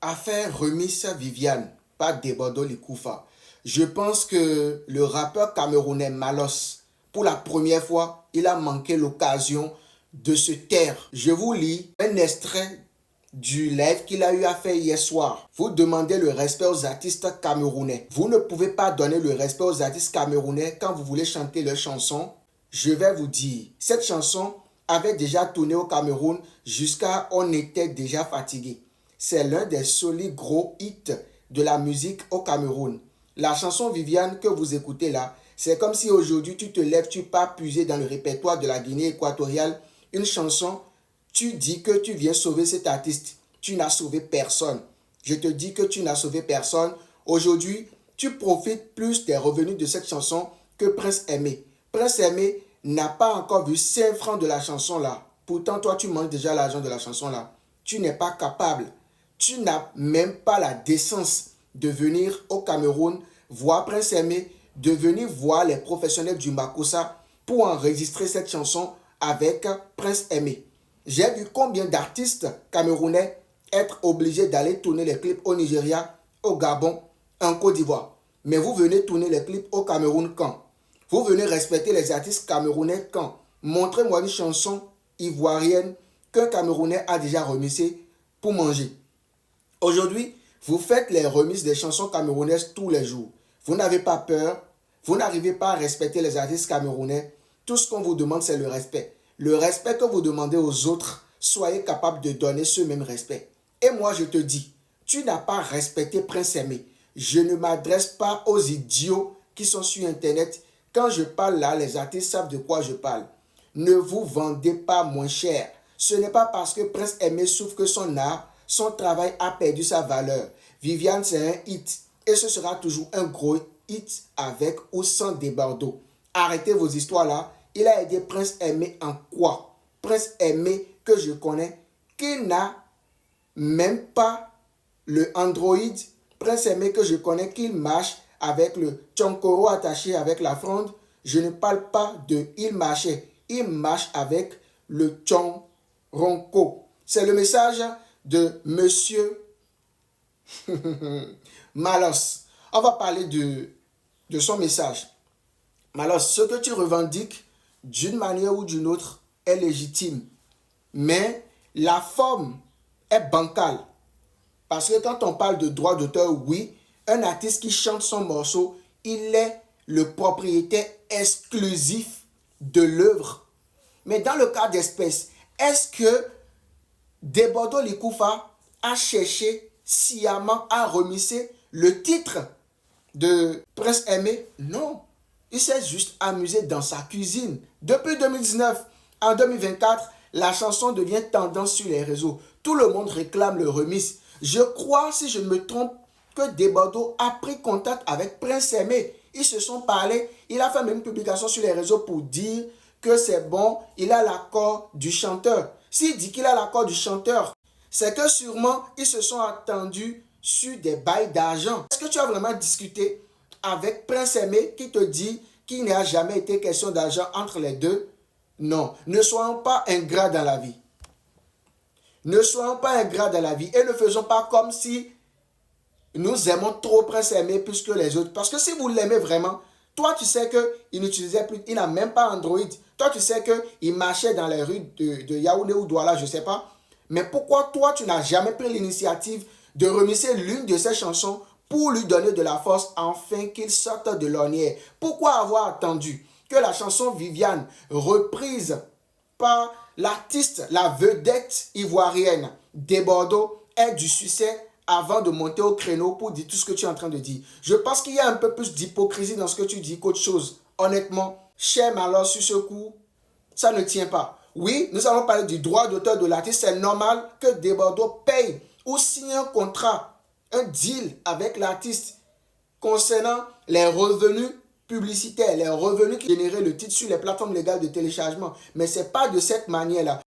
Affaire remise Viviane par Debodo Likoufa. Je pense que le rappeur camerounais Malos, pour la première fois, il a manqué l'occasion de se taire. Je vous lis un extrait du live qu'il a eu à faire hier soir. Vous demandez le respect aux artistes camerounais. Vous ne pouvez pas donner le respect aux artistes camerounais quand vous voulez chanter leur chanson. Je vais vous dire, cette chanson avait déjà tourné au Cameroun jusqu'à on était déjà fatigué. C'est l'un des solides gros hits de la musique au Cameroun. La chanson Viviane que vous écoutez là, c'est comme si aujourd'hui tu te lèves, tu pars puiser dans le répertoire de la Guinée équatoriale une chanson, tu dis que tu viens sauver cet artiste. Tu n'as sauvé personne. Je te dis que tu n'as sauvé personne. Aujourd'hui, tu profites plus des revenus de cette chanson que Prince Aimé. Prince Aimé n'a pas encore vu 5 francs de la chanson là. Pourtant, toi, tu manges déjà l'argent de la chanson là. Tu n'es pas capable. Tu n'as même pas la décence de venir au Cameroun voir Prince Aimé, de venir voir les professionnels du Makossa pour enregistrer cette chanson avec Prince Aimé. J'ai vu combien d'artistes camerounais être obligés d'aller tourner les clips au Nigeria, au Gabon, en Côte d'Ivoire. Mais vous venez tourner les clips au Cameroun quand? Vous venez respecter les artistes camerounais quand? Montrez-moi une chanson ivoirienne qu'un Camerounais a déjà remixée pour manger. Aujourd'hui, vous faites les remises des chansons camerounaises tous les jours. Vous n'avez pas peur, vous n'arrivez pas à respecter les artistes camerounais. Tout ce qu'on vous demande, c'est le respect. Le respect que vous demandez aux autres, soyez capable de donner ce même respect. Et moi, je te dis, tu n'as pas respecté Prince Aimé. Je ne m'adresse pas aux idiots qui sont sur Internet. Quand je parle là, les artistes savent de quoi je parle. Ne vous vendez pas moins cher. Ce n'est pas parce que Prince Aimé souffre que son art, son travail a perdu sa valeur. Viviane, c'est un hit. Et ce sera toujours un gros hit avec ou sans Debodo. Arrêtez vos histoires là. Il a aidé Prince Aimé en quoi? Prince Aimé que je connais, qui n'a même pas le Android. Prince Aimé que je connais, qui marche avec le Tchonkoro attaché avec la fronde. Je ne parle pas de il marchait. Il marche avec le Tchonronko. C'est le message de Monsieur Malos. On va parler de son message. Malos, ce que tu revendiques d'une manière ou d'une autre est légitime. Mais la forme est bancale. Parce que quand on parle de droit d'auteur, oui, un artiste qui chante son morceau, il est le propriétaire exclusif de l'œuvre. Mais dans le cas d'espèce, est-ce que Debodo Likoufa a cherché sciemment à remixer le titre de Prince Aimé? Non. Il s'est juste amusé dans sa cuisine. Depuis 2019, en 2024, la chanson devient tendance sur les réseaux. Tout le monde réclame le remix. Je crois, si je ne me trompe, que Debodo a pris contact avec Prince Aimé. Ils se sont parlé. Il a fait même une publication sur les réseaux pour dire que c'est bon, il a l'accord du chanteur. S'il dit qu'il a l'accord du chanteur, c'est que sûrement ils se sont attendus sur des bails d'argent. Est-ce que tu as vraiment discuté avec Prince Aimé qui te dit qu'il n'y a jamais été question d'argent entre les deux? Non, ne soyons pas ingrats dans la vie. Ne soyons pas ingrats dans la vie et ne faisons pas comme si nous aimons trop Prince Aimé plus que les autres. Parce que si vous l'aimez vraiment, toi tu sais qu'il n'utilisait plus, il n'a même pas Android. Toi tu sais qu'il marchait dans les rues de Yaoundé ou Douala, je ne sais pas. Mais pourquoi toi tu n'as jamais pris l'initiative de remixer l'une de ses chansons pour lui donner de la force afin qu'il sorte de l'ornière? Pourquoi avoir attendu que la chanson Viviane, reprise par l'artiste, la vedette ivoirienne Debodo, ait du succès avant de monter au créneau pour dire tout ce que tu es en train de dire? Je pense qu'il y a un peu plus d'hypocrisie dans ce que tu dis qu'autre chose. Honnêtement, cher Malos, sur ce coup, ça ne tient pas. Oui, nous allons parler du droit d'auteur de l'artiste. C'est normal que Debodo paye ou signe un contrat, un deal avec l'artiste concernant les revenus publicitaires, les revenus qui généraient le titre sur les plateformes légales de téléchargement. Mais ce n'est pas de cette manière-là.